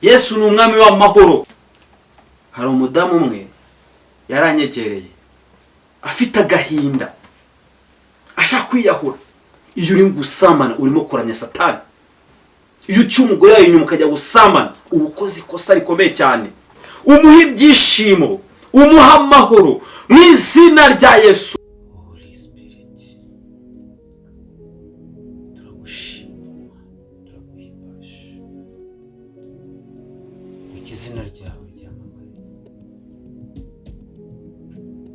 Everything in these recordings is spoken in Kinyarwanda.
Yesu ni umwami w'amahoro. Hari umudamu umwe yaranyegereye afite agahinda ashaka kwiyahura. Iyo uri gusambana urimo kuramya Satani. Iyo uciye umugore yawe inyuma ukajya gusambana ubukoze ikosa rikomeye cyane. Umuha ibyishimo, umuha amahoro mu izina rya Yesu. Holy Spirit, turagushima, turaguhimbaza. Ikizina ryawe ryamamare,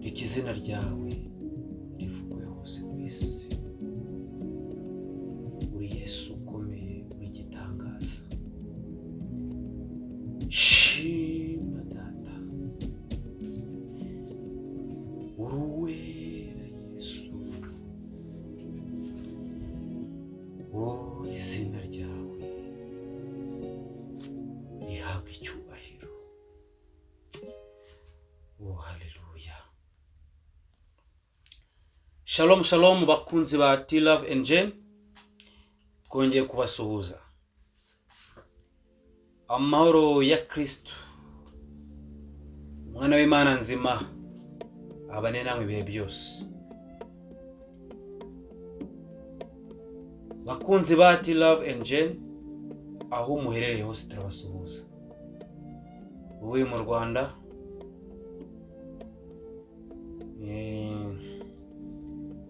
ikizina ryawe rivugwe hose ku isi. Uri Yesu ukomeye, uri gitangaza. Shima Data, uruwera Yesu. Izina ryawe rihabwe icyubahiro. Haleluya. Shalom shalom bakunzi ba T-Love and Jane, twongeye kubasuhuza. Amahoro ya Kristo, mwana w'Imana nzima, abane namwe ibihe byose. Bakunzi ba T-Love and Jane, aho muherereye hose turabasuhuza. Wowe mu Rwanda,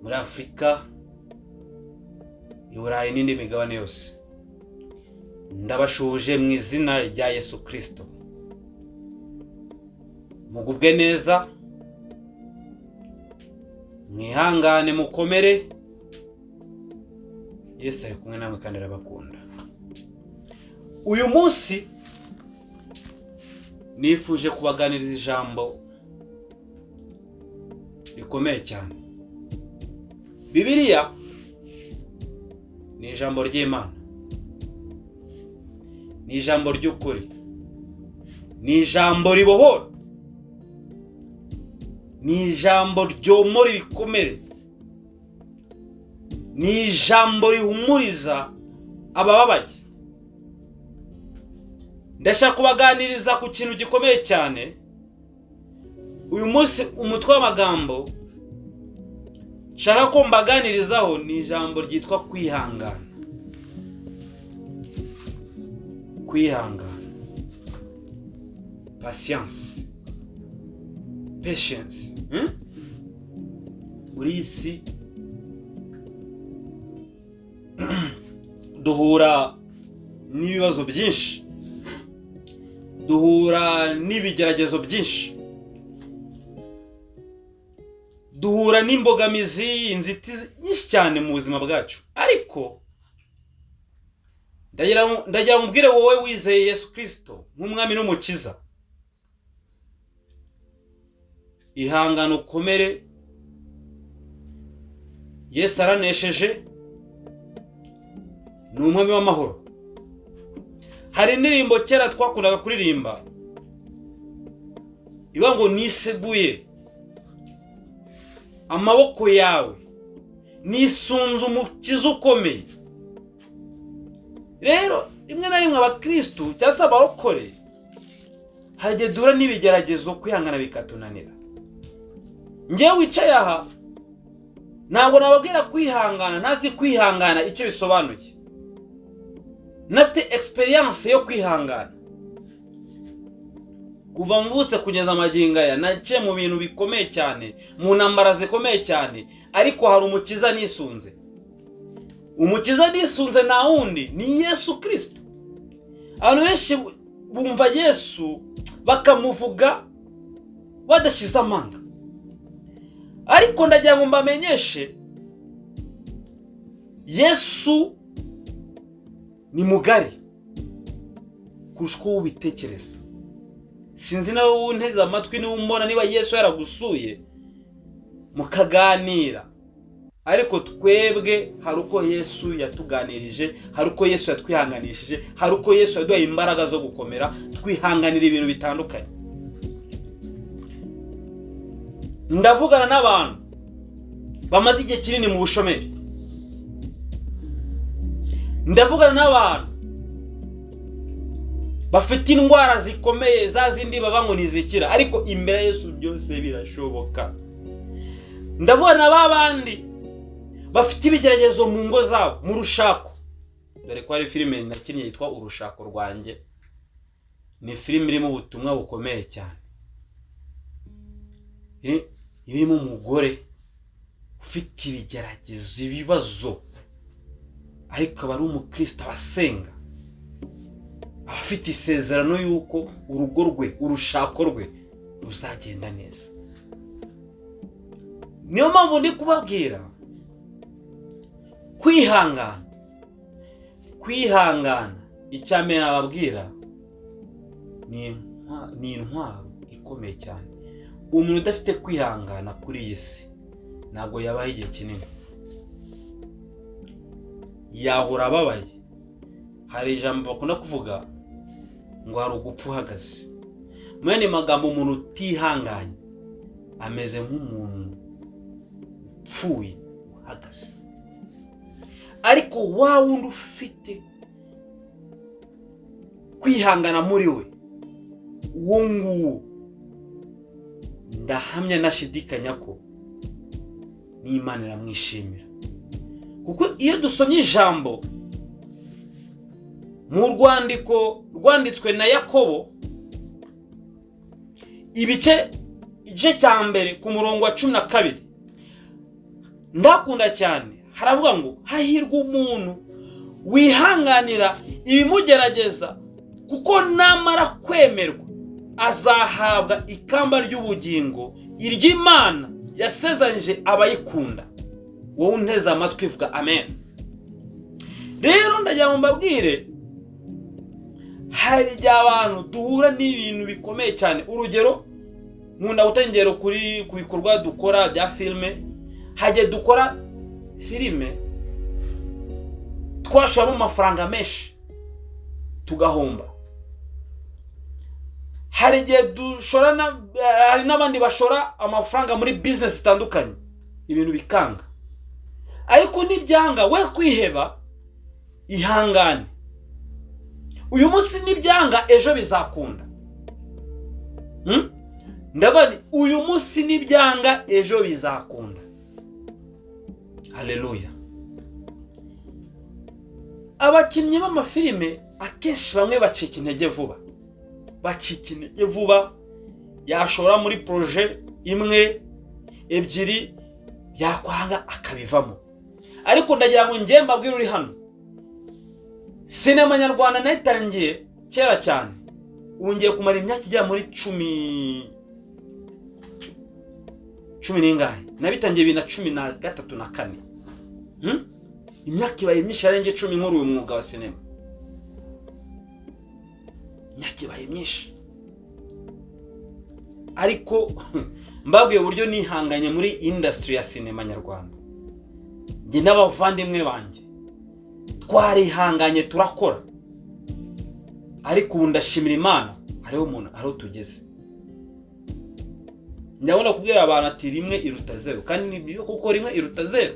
muri Afrika, i Burayi n'indi migabane yose, ndabashuje mu izina rya Yesu Kristo. Mugubwe neza, mwihangane mukomere. Yesu ari kumwe namwe kandi arabakunda. Uyu munsi nifuje kubaganiriza ijambo rikomeye cyane. Bibiliya ni ijambo ry'Imana, ni ijambo ry'ukuri, ni ijambo ribohora, ni ijambo ryomora ibikomere, ni ijambo rihumuriza abababaye. Ndashaka kubaganiriza ku kintu gikomeye cyane. Uyu munsi umutwe w'amagambo nshaka ko mbaganirizaho ni ijambo ryitwa kwihangana. Kwihangana, patience, patience. Muri isi duhura n'ibibazo byinshi, duhura n'ibigeragezo byinshi, duhura n'imbogamizi, inzitizi nyinshi cyane mu buzima bwacu. Ariko ndagira mubwire wowe wizeye Yesu Kristo nk'umwami n'umukiza, ihangana ukomere. Yesu aranesheje, ni umwami w'amahoro. Hari indirimbo kera twakundaga kuririmba ivuga ngo niseguye amaboko yawe, nisunze umukiza ukomeye. Rero rimwe na rimwe abakristo cyangwa se abarokore hajye dura n'ibigeragezo, kwihangana bikatunanira. Ngewe wicaye aha ntabwo nababwira kwihangana ntazi kwihangana icyo bisobanuye. Nafite experience yo kwihangana. Kuva mvutse kugeza amagingo aya naciye mu bintu bikomeye cyane, mu ntambara zikomeye cyane, ariko hari umukiza nisunze. Umukiza nisunze na wundi ni Yesu Kristo. Abantu benshi bumva Yesu bakamuvuga badashize amanga, ariko ndagira ngo mbamenyeshe Yesu ni mugari kurusha uko ubitekereza. Sinzi nawe wunteze amatwi niba umbona, niba Yesu yaragusuye mukaganira, ariko twebwe hari uko Yesu yatuganirije, hari uko Yesu yatwihanganishije, hari uko Yesu yaduhaye imbaraga zo gukomera twihanganira ibintu bitandukanye. Ndavugana n'abantu bamaze igihe kinini mu bushomeri, ndavugana n'abantu bafite indwara zikomeye za zindi baba ngo nizikira, ariko imbere ya Yesu byose birashoboka. Ndabona babandi bafite ibigeragezo mu ngo zabo, mu rushako. Dore ko hari filime nakinnye yitwa Urushako Rwanjye, ni filime irimo ubutumwa bukomeye cyane. Irimo umugore ufite ibigeragezo, ibibazo, ariko aba ari umukristo abasenga, abafite isezerano yuko urugo rwe, urushako rwe ruzagenda neza. Niyo mpamvu ndi kubabwira kwihangana. Icyambere nababwira ni intwaro ikomeye cyane. Umuntu udafite kwihangana kuri iyi si ntabwo yabaho igihe kinini, yahora ababaye. Hari ijambo bakunda kuvuga ngo hari ugupfa uhagaze. Mwene magambo, umuntu utihanganye ameze nk'umuntu upfuye uhagaze. Ariko wa wundi ufite kwihangana muri we, uwo nguwo ndahamya nashidikanya ko n'Imana iramwishimira. Kuko iyo dusomye ijambo mu rwandiko rwanditswe na Yakobo, igice cya mbere ku murongo wa 12, ndakunda cyane. Haravuga ngo hahirwa umuntu wihanganira ibimugerageza, kuko namara kwemerwa azahabwa ikamba ry'ubugingo iry'Imana yasezeranyije abayikunda. Wowe unteze amatwi vuga amen. Rero ndagira ngo mbabwire, hari igihe abantu duhura n'ibintu bikomeye cyane. Urugero, nkunda gutangera ku bikorwa dukora bya filime. Hajye dukora filime twashoramo amafaranga menshi tugahomba. Hari igihe dushorana, hari n'abandi bashora amafaranga muri business zitandukanye, ibintu bikanga. Ariko nibyanga, we kwiheba, ihangane. Uyu munsi nibyanga, ejo bizakunda. Ndabani, uyu munsi nibyanga, ejo bizakunda. Haleluya. Abakinnyi b'amafilime akenshi bamwe bacika intege vuba. Yashora muri projet imwe ebyiri, yakwanga akabivamo. Ariko ndagira ngo njye mbabwire uri hano, sinema nyarwanda nayitangiye kera cyane. Ubu ngiye kumara imyaka igera muri 10 n'ingahe. Nabitangiye 2013 na 4. Imyaka ibaye myinshi, arenge 10 nkuru uyu mwuga wa sinema. Imyaka ibaye myinshi. Ariko mbabwiye uburyo nihanganye muri industry ya sinema nyarwanda. Nge n'abavandimwe banjye twarihanganye turakora. Ariko ubu ndashimira Imana, hariho umuntu aho tugeze. Ndabona kubwira abantu ati rimwe iruta zero, kandi nibyo kuko rimwe iruta zero.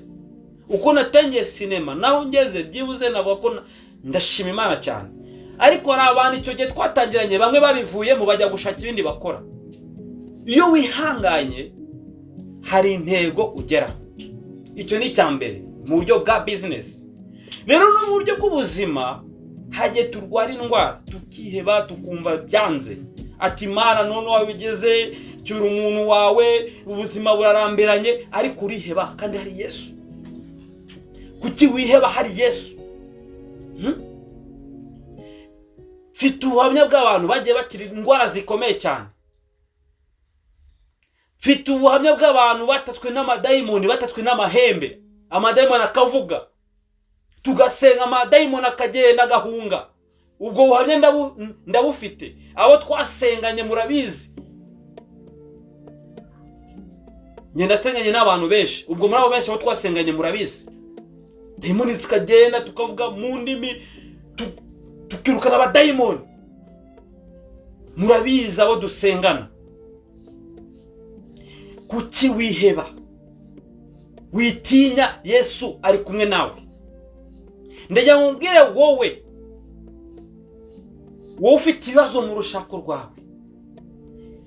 Uko natangiye sinema naho ngeze byibuze navuga ko ndashima Imana cyane. Ariko hari abantu icyo gihe twatangiranye bamwe babivuyemo bajya gushaka ibindi bakora. Iyo wihanganye hari intego ugeraho. Icyo ni cyambere mu buryo bwa business. Rero no mu buryo bw'ubuzima, hajye turwara indwara tukiheba tukumva byanze, ati Imana none wabigeze cyura umuntu wawe, ubuzima burarambiranye, ariko uriheba kandi hari Yesu. Kuki wiheba hari Yesu? Mfite ubuhamya bw'abantu bagiye bakira indwara zikomeye cyane. Mfite ubuhamya bw'abantu batatswe n'amadayimoni, batatswe n'amahembe, amadayimoni akavuga, tugasenga amadayimoni akagenda agahunga. Ubwo buhamya ndabufite. Abo twasenganye murabizi. Ngenda senganye n'abantu benshi. Ubwo muri abo benshi abo twasenganye murabizi. Dayimoni zikagenda tukavuga mu ndimi, tukirukana abadayimoni. Murabizi abo dusengana. Kuki wiheba? Witinya, Yesu ari kumwe nawe. Ndagira ngo mbwire wowe wowe ufite ibibazo mu rushako rwawe,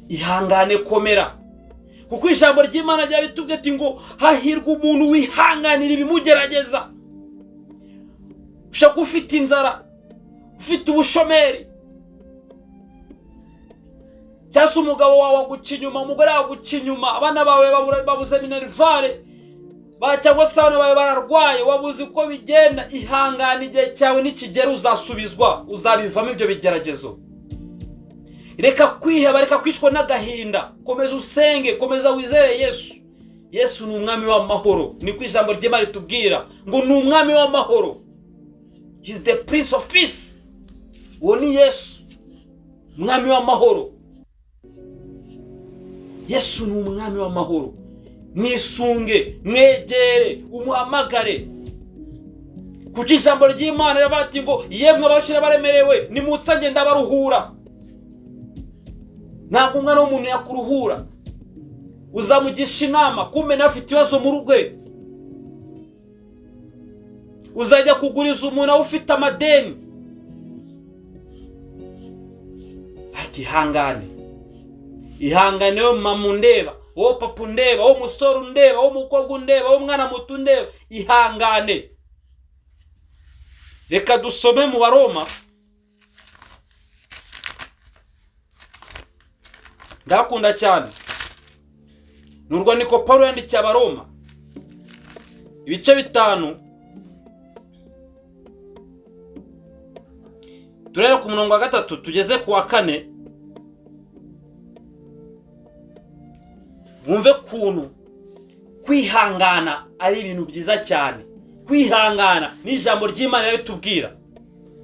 ihangane, komera, kuko ijambo ry'Imana ryabitubwiye ati ngo hahirwa umuntu wihanganira ibimugerageza. Ushaka ufite inzara, ufite ubushomeri, cyangwa se umugabo wawe aguca inyuma, umugore aguca inyuma, abana bawe babuze minerivare, cyangwa se abana bawe bararwaye, wabuze uko bigenda, ihangane, igihe cyawe nikigera uzasubizwa, uzabivamo ibyo bigeragezo. Reka kwiheba, reka kwicwa n'agahinda, komeza usenge, komeza wizere Yesu. Yesu ni umwami w'amahoro, niko ijambo ry'Imana ritubwira ngo ni umwami w'amahoro. He is the Prince of Peace. Uwo ni Yesu, umwami w'amahoro. Yesu ni umwami w'amahoro. Mwisunge, mwegere, umuhamagare, kuko ijambo ry'Imana rivuga ati ngo yemwe abashira baremerewe nimutsange ndabaruhura. Ntabwo umwana w'umuntu yakuruhura, uzamugisha inama, kumena afite ibibazo mu rugo, uzajya kuguriza umuntu ufite amadeni. Ariko ihangane, ihangane wowe mama undeba, wowe papa undeba, wowe musore undeba, wowe mukobwa undeba, wowe mwana muto undeba, ihangane. Reka dusome mu Baroma, ndakunda cyane, nurwo niko Paulo yandikiye Abaroma, ibice 5, turera ku murongo wa 3 tugeze ku wa 4. Mwumve kuntu kwihangana ari ibintu byiza cyane. Kwihangana ni ijambo ry'Imana ritubwira.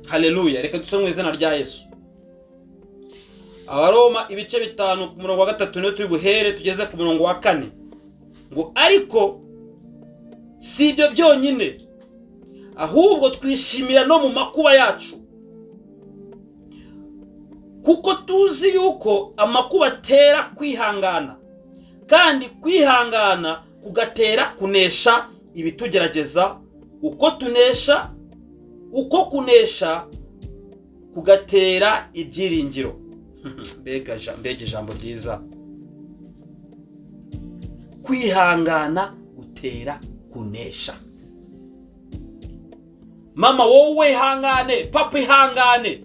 Haleluya. Reka dusome mu izina rya Yesu. Abaroma ibice 5 ku murongo wa 3 niyo turi buhere, tugeze ku murongo wa 4. Ngo ariko si ibyo byonyine, ahubwo twishimira no mu makuba yacu, kuko tuzi yuko amakuba atera kwihangana, kandi kwihangana kugatera kunesha ibitugerageza, uko kunesha kugatera ibyiringiro. Mbega ijambo ryiza. Kwihangana gutera kunesha. Mama wowe ihangane, papa ihangane,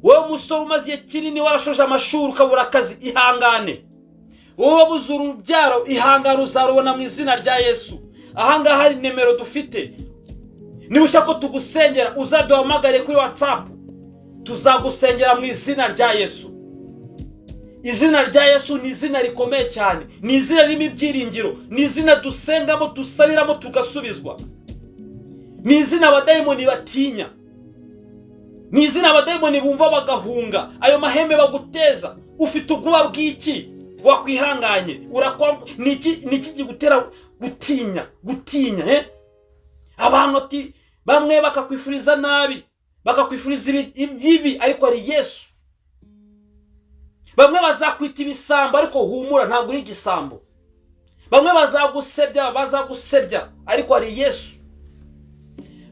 wowe musore umaze igihe kinini warashoje amashuri ukabura akazi, ihangane. Wowe wabuze urubyaro, ihangane, uzarubona mu izina rya Yesu. Ahangaha hari nimero dufite, niba ushaka ko tugusengera uzaduhamagare kuri WhatsApp, tuzagusengera mu izina rya Yesu. Izina rya Yesu ni izina rikomeye cyane, ni izina ririmo ibyiringiro, ni izina dusengamo, dusabiramo tugasubizwa, ni izina abadayimoni batinya, ni izina abadayimoni bumva bagahunga, ayo mahembe baguteza. Ufite ubwoba bw'iki? Wakwihanganye, niki kigutera gutinya abantu ati bamwe bakakwifuriza nabi, bakakwifuriza ibibi, ariko ari Yesu. Bamwe bazakwita ibisambo, ariko humura, ntabwo uri igisambo. Bamwe bazagusebya, ariko ari Yesu.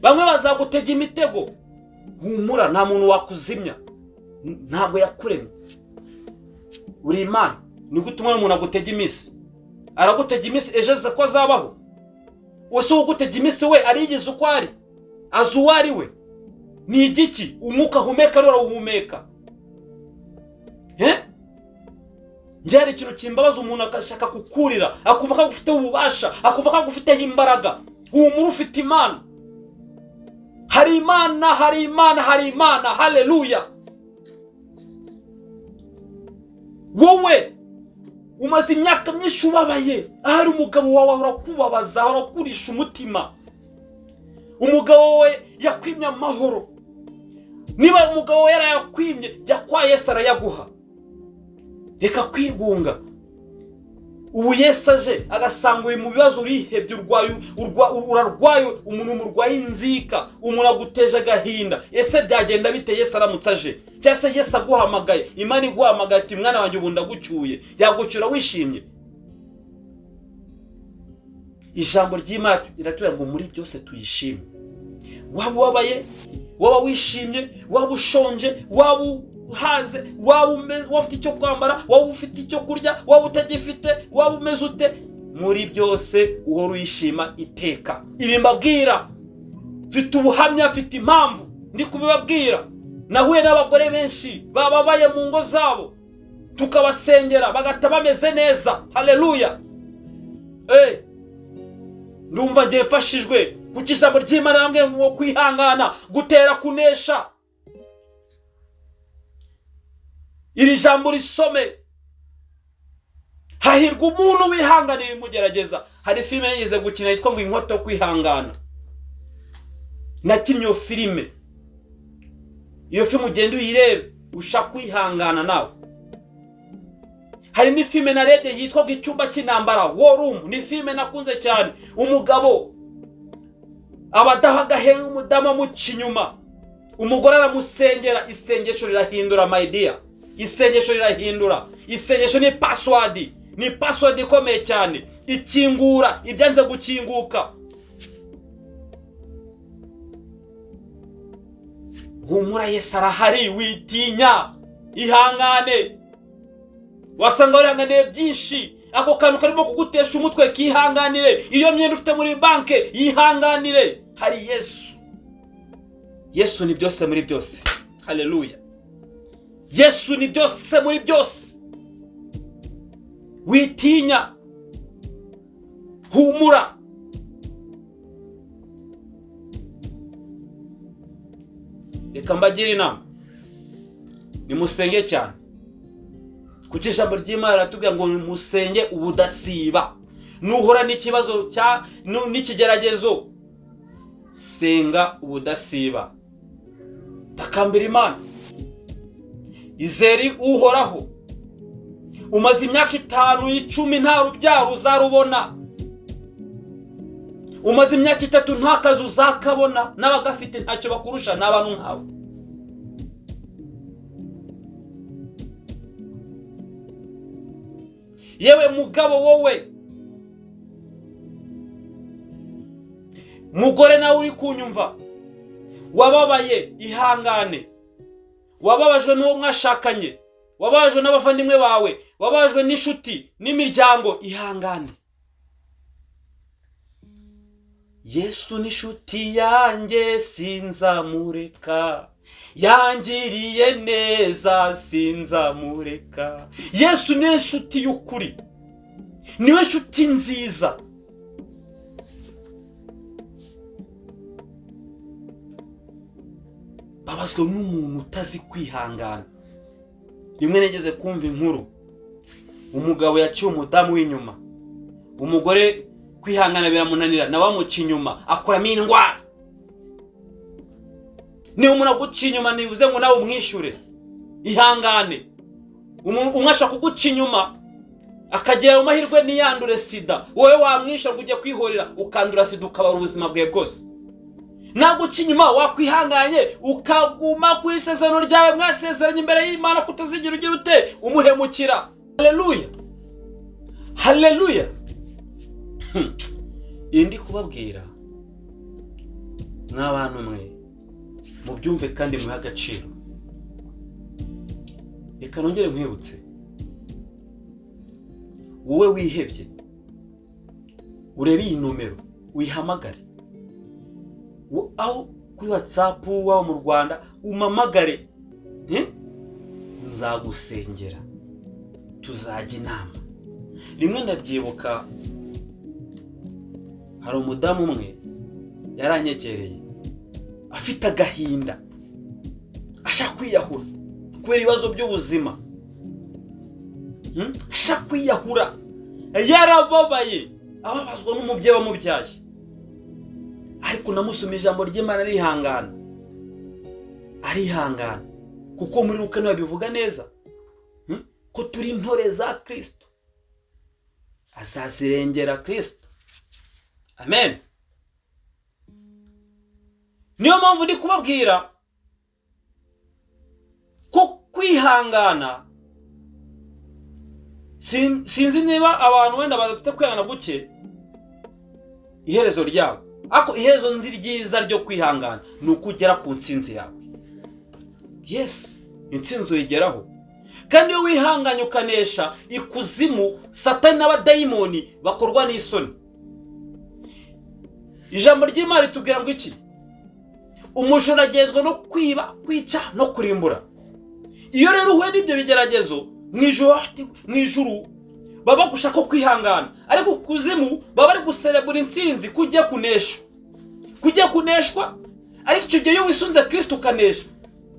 Bamwe bazagutega imitego, humura, nta muntu wakuzimya, ntabwo yakuremye, uri Imana. Ni gute umuntu agutega iminsi? Aragutega iminsi ejo aza ko azabaho? Wese ugutega iminsi we arigize uko ari, azi uwo ari we. Ni igiki? Umwuka humeka rero uhumeka. Njye ikintu kimbabaza, umuntu akashaka kukurira, akumva ko agufite ububasha, akumva ko agufiteho imbaraga. Humura, ufite Imana. Hari Imana. Haleluya. Wowe umaze imyaka myinshi ubabaye, ahari umugabo wawe urakubabaza, urakurisha umutima. Umugabo we yakwimye amahoro. Niba umugabo we yarayakwimye, jya kwa Yesu arayaguha. Reka kwigunga. Ubu Yesu aje agasanga uri mu bibazo, urihebye, urarwaye, umuntu murwaye inzika, umuntu aguteje agahinda. Ese byagenda bite Yesu aramutse aje? Cyangwa se Yesu aguhamagaye, Imana iguhamagaye ati mwana wanjye ubu ndagucyuye, yagucyura wishimye? Ijambo ry'Imana riratubwira ngo muri byose tuyishime. Waba ubabaye, waba wishimye, waba ushonje, waba uhaze, waba ufite icyo kwambara, waba ufite icyo kurya, waba utagifite, waba umeze ute, muri byose uhora uyishima iteka. Ibi mbabwira mfite ubuhamya, mfite impamvu ndi kubibabwira. Nahuye n'abagore benshi bababaye mu ngo zabo, tukabasengera bagata bameze neza. Haleluya. Ndumva ngiye mfashijwe kuko ijambo ry'Imana rambwiye ngo kwihangana gutera kunesha. Iri jambo risome. Hahirwa umuntu wihanganiye imugerageza. Hari filime yigeze gukina yitwa ngo Inkota yo kwihangana. Nakinnye iyo filime. Iyo filime ugenda uyirebe ushaka kwihangana nawe. Hari ni filime narebye yitwa Icyumba cy'intambara, War Room. Ni filime nakunze cyane. Umugabo abadahagahe umudamu mu kinyuma, umugore aramusengera, isengesho rirahindura my dear. Isengesho rirahindura. Isengesho ni password. Ni password ikomeye cyane, ikingura ibyanze gukinguka. Humura, Yesu arahari, witinya, ihangane. Wasanga wihanganiye byinshi, ako kantu karimo kugutesha umutwe kihanganire. Iyo myenda ufite muri banke yihanganire. Hari Yesu. Yesu ni byose muri byose. Haleluya. Yesu ni byose muri byose. Witinya, humura. Reka mbagire inama, nimusenge cyane. Kuko ijambo ry'Imana riratubwira ngo musenge ubudasiba. Nuhura n'ikibazo n'ikigeragezo, senga ubudasiba. Takambira Imana. Izeri uhoraho. Umaze imyaka 5, 10 nta rubyaro uzarubona. Umaze imyaka 3 nta kazi uzakabona, n'abagafite ntacyo bakurusha n'abantu nkawe. Yewe mugabo wowe, mugore nawe uri kunyumva, wababaye, ihangane. Wababajwe n'uwo mwashakanye, wababajwe n'abavandimwe bawe, wababajwe n'inshuti n'imiryango, ihangane. Yesu ni inshuti yanjye sinzamureka, yangiriye neza sinzamureka. Yesu ni inshuti y'ukuri, niwe nshuti nziza. Babazwe n'umuntu utazi kwihangana. Rimwe negeze kumva inkuru, umugabo yaciye umudamu w'inyuma, umugore kwihangana biramunanira, nawe amuca inyuma akuramo indwara. Ni umuntu aguca inyuma nivuze ngo nawe umwishyure. Ihangane. Umwe ashaka kuguca inyuma akagera mu mahirwe niyandure sida, wowe wamwishyura kujya kwihorera ukandura sida ukabara ubuzima bwe bwose. Naguca inyuma wakwihanganye ukaguma ku isezerano ryawe mwasezeranye imbere y'Imana kutazigira ugira ute umuhemukira. Haleluya. Haleluya. Indi kubabwira n'abantu mwe mubyumve kandi muha agaciro. Reka nongere nkwibutse, wowe wihebye urebe iyi nomero uyihamagare. Aho kuri WhatsApp waba mu Rwanda umamagare, nzagusengera, tuzajya inama. Rimwe ndabyibuka, hari umudamu umwe yaranyegereye afite agahinda, ashaka kwiyahura kubera ibibazo by'ubuzima. Ashaka kwiyahura, yarababaye, ababazwa n'umubyeyi wamubyaye. Ariko namusomye ijambo ry'Imana arihangana, kuko muri Luka bivuga neza ko turi intore za Kristo, azazirengera Kristo. Amen. Niyo mpamvu ndi kubabwira ko kwihangana, sinzi niba abantu wenda bafite kwihangana guke iherezo ryabo, ako iherezo nziryiza ryo kwihangana ni ukugera ku ntsinzi yawe. Yes, intsinzi uyigeraho. Kandi iyo wihanganye ukanesha ikuzimu, Satani n'abadayimoni bakorwa n'isoni. Ijambo ry'Imana ritubwira ngo iki? Umujura agenzwa no kwiba, kwica no kurimbura. Iyo rero uhuye n'ibyo bigeragezo mu ijuru baba gushaka ko kwihangana, ariko kuzimu baba ari guserebura intsinzi kujya kuneshwa. Ariko icyo gihe iyo wisunze Kristo ukanesha,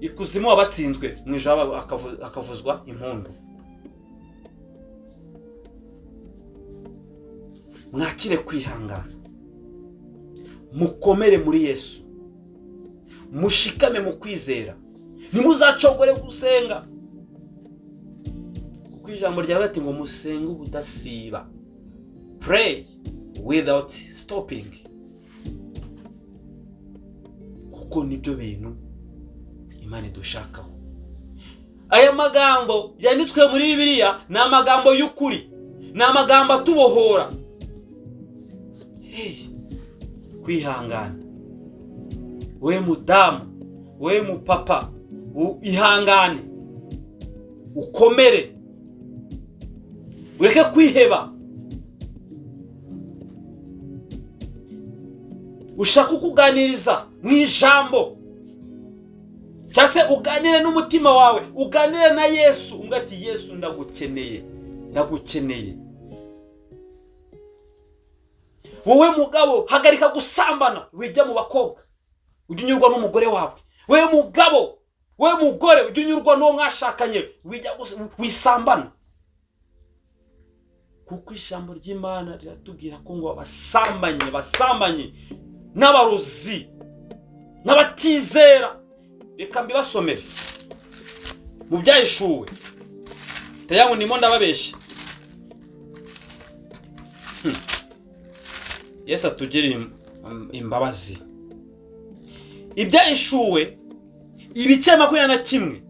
ikuzimu wabatsinzwe, mu ijuru akavuzwa impundu. Mwakire kwihangana, mukomere muri Yesu, mushikame mu kwizera, ntimuzacogore gusenga, kuko ijambo ryawe ati ngo musenge ubudasiba, pray without stopping, kuko nibyo bintu Imana idushakaho. Aya magambo yanditswe muri Bibiliya ni amagambo y'ukuri, ni amagambo atubohora. Kwihangana, we mudamu, we mupapa, ihangane, ukomere, ureke kwiheba. Ushaka kuganiriza mu ijambo, cyangwa se uganire n'umutima wawe, uganire na Yesu, ungati Yesu ndagukeneye. Wowe mugabo hagarika gusambana, wijya mu bakobwa, ujye unyurwa n'umugore wawe. Wowe mugabo, wowe mugore, ujye unyurwa n'uwo mwashakanye, wisambana. Kuko ijambo ry'Imana riratubwira ko ngo abasambanye n'abarozi n'abatizera. Reka mbibasomere mu Byahishuwe, tayangu ndimo ndababeshya. Yesu atugirire imbabazi. Ibyahishuwe ibice 21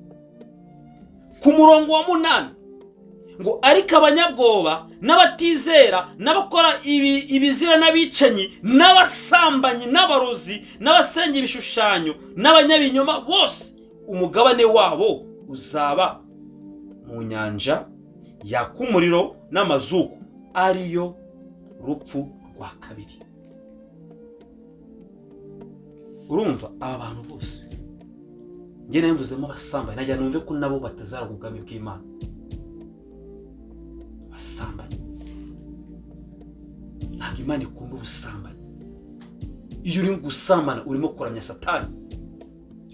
ku murongo wa 8 ngo ariko abanyabwoba n'abatizera n'abakora ibizira n'abicanyi n'abasambanyi n'abarozi n'abasenga ibishushanyo n'abanyabinyoma bose umugabane wabo uzaba mu nyanja yaka umuriro n'amazuku, ariyo rupfu rwa kabiri. Urumva aba bantu bose nge namvuzemo abasambanyi, najya numve ko nabo batazara ubwami bw'Imana. Abasambanyi, ntabwo Imana ikunda ubusambanyi. Iyo uri gusambana urimo kuramya Satani.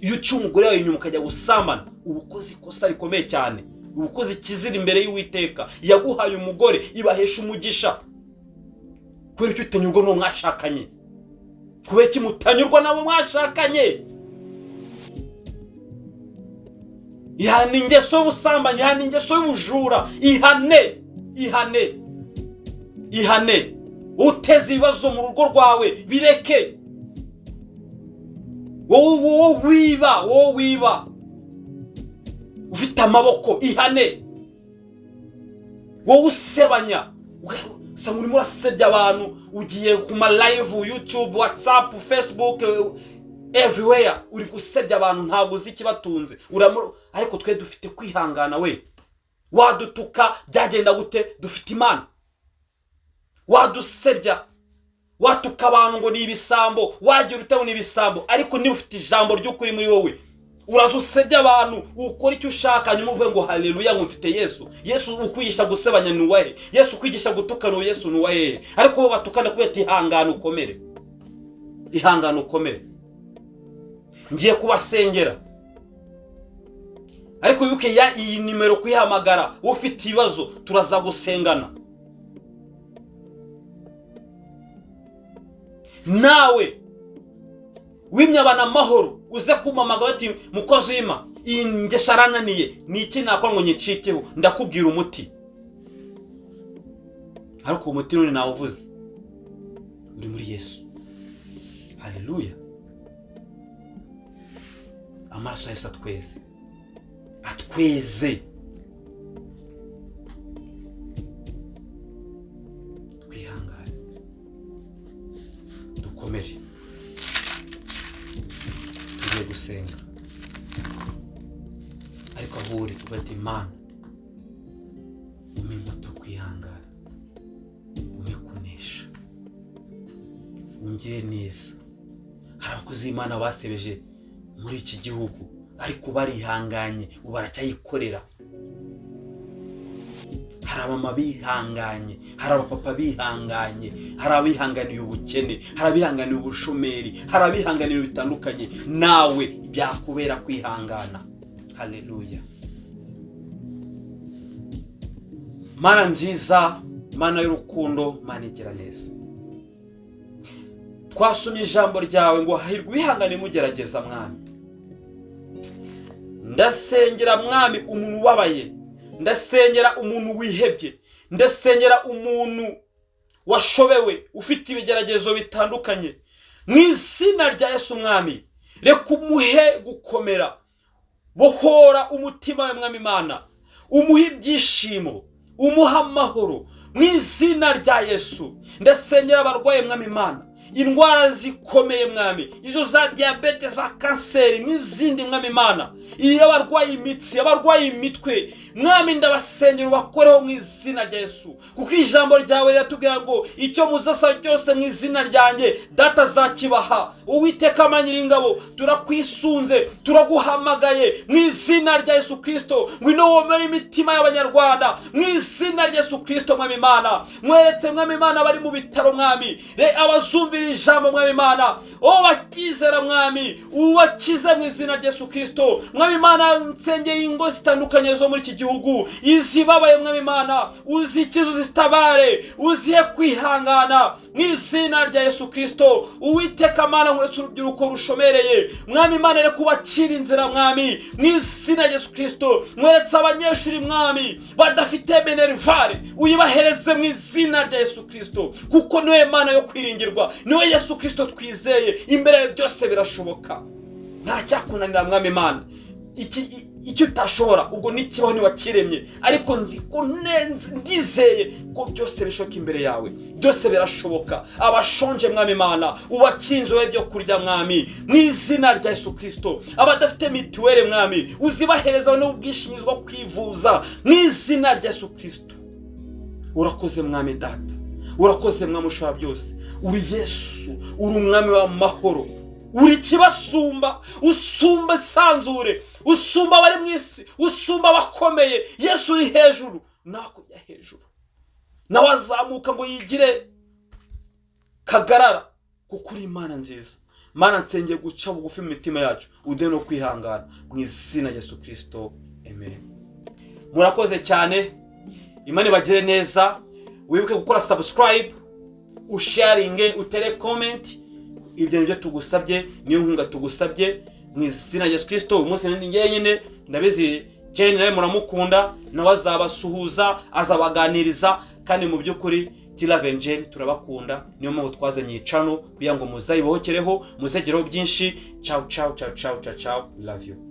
Iyo uca umugore wawe inyuma ukajya gusambana, ubukozi ikosa rikomeye cyane, ubukozi kizira imbere y'Uwiteka. Yaguhaye umugore ibahesha umugisha, kubera icyo utanyurwa n'uwo mwashakanye, kubera iki mutanyurwa n'abo mwashakanye. Ihane ingeso y'ubusambanyi, ihane ingeso y'ubujura, ihane. Uteze ibibazo mu rugo rwawe bireke. Wowe wiba ufite amaboko, ihane. Wowe usebanya, usanga urimo urasebya abantu, ugiye ku ma live, YouTube, WhatsApp, Facebook, everywhere uri gusebya abantu, ntabwo uzi ikibatunze. Ariko twe dufite kwihangana. We wadutuka byagenda gute? Dufite Imana. Wadusebya, watuka abantu ngo ni ibisambo, wagira utaho ni ibisambo, ariko niba ufite ijambo ry'ukuri muri wowe, urazusebya abantu, ukora icyo ushaka, nyuma uvuge ngo haleluya, ngo mfite Yesu ukwigisha gusebanya ni uwahe? Yesu ukwigisha gutukana ni Yesu ni uwahe? Ariko bo batukana kubera ihangana ukomere. Ngiye kubasengera, ariko wibuke iyi nimero kuyihamagara. Ufite ibibazo turaza gusengana. Nawe wimye abana amahoro, uze kumamagara ati mukozi w'Imana, iyi ngeso arananiye, ni iki nakora ngo nyicikeho? Ndakubwira umuti, ariko umuti none nawe uvuze uri muri Yesu. Haleluya. Amaraso ya Yesu atweze. Twihangane, dukomere. gusenga, ariko aho uri ugati Imana umpe imbuto kwihangana, umpe kunesha, ungire neza. Hari abakozi Imana basebeje muri iki gihugu ariko barihanganye ubu baracyayikorera. Hari abamama bihanganye, hari abapapa bihanganye, hari abihanganiye ubukene, hari abihanganiye ubushomeri, hari abihanganiye bitandukanye. Nawe byakubera kwihangana. Haleluya. Mana nziza, Mana y'urukundo, Mana igira neza, twasomye ijambo ryawe ngo hahirwa wihangane mugerageza Mwami. Ndasengera Mwami umuntu ubabaye, ndasengera umuntu wihebye, ndasengera umuntu washobewe ufite ibigeragezo bitandukanye. Mu izina rya Yesu Mwami, reka umuhe gukomera, bohora umutima we Mwami Imana, umuhe ibyishimo, umuha amahoro mu izina rya Yesu. Ndasengera abarwaye Mwami Imana, indwara zikomeye Mwami, izo za diabete, za kanseri n'izindi Mwami Imana, iyo abarwaye imitsi, abarwaye imitwe Mwami, ndabasengera ubakoreho mu izina rya Yesu, kuko ijambo ryawe riratubwira ngo icyo muzasa cyose mu izina ryanjye Data azakibaha. Uwiteka Manyiringabo, turakwisunze, turaguhamagaye mu izina rya Yesu Kristo, ngwino womere imitima y'abanyarwanda mu izina rya Yesu Kristo. Mwami Imana, mweretse Mwami Imana bari mu bitaro Mwami, abazumvira ijambo Mwami Imana, bakizera Mwami, ubakize mu izina rya Yesu Kristo. Mwami Imana, nsengeye ingo zitandukanye zo muri iki gihugu, izibabaye Mwami Imana, uzikize uzitabare, uzihe kwihangana mu izina rya Yesu Kristo. Uwiteka Mana, mweretse urubyiruko rushomereye Mwami Imana, reka ubacire inzira Mwami mu izina rya Yesu Kristo. Mweretse abanyeshuri Mwami badafite minerivare, uyibahereze mu izina rya Yesu Kristo, kuko niwe Mana yo kwiringirwa, niwe Yesu Kristo twizeye. Imbere byose birashoboka, nta cyakunanira Mwami Imana. Icyo utashobora ubwo nikibaho ni wakiremye, ariko nzi ko ndizeye ko byose bishoboka imbere yawe, byose birashoboka. Abashonje Mwami Imana, ubakinze byo kurya Mwami mu izina rya Yesu Kristo. Abadafite mituweli Mwami, uzibahereza n'ubwishingizi bwo kwivuza mu izina rya Yesu Kristo. Urakoze Mwami Data, urakoze Mwami ushobora byose. Uri Yesu, uri umwami w'amahoro, uri kibasumba, usumba sanzure, usumba abari mu isi, usumba abakomeye. Yesu uri hejuru, nakujya hejuru, nawe azamuka ngo yigire kagarara, kuko uri Imana nziza. Mana, nsengeye guca bugufi mu mitima yacu, uduhe no kwihangana mu izina rya Yesu Kristo, amen. Murakoze cyane, Imana ibagire neza. Wibuke gukora subscribe, usharinge, utere comment. Ibyo nibyo tugusabye, niyo nkunga tugusabye mu izina rya Yesu Kristo. Umunsi ninjye nyine ndabizi cyane, nawe muramukunda, nawe azabasuhuza, azabaganiriza, kandi mu by'ukuri Tilavengen turabakunda. Niyo mpamvu twazanye icano kugira ngo muzayibohokereho, muzegereho byinshi. Ciao ciao ciao ciao ciao, we love you.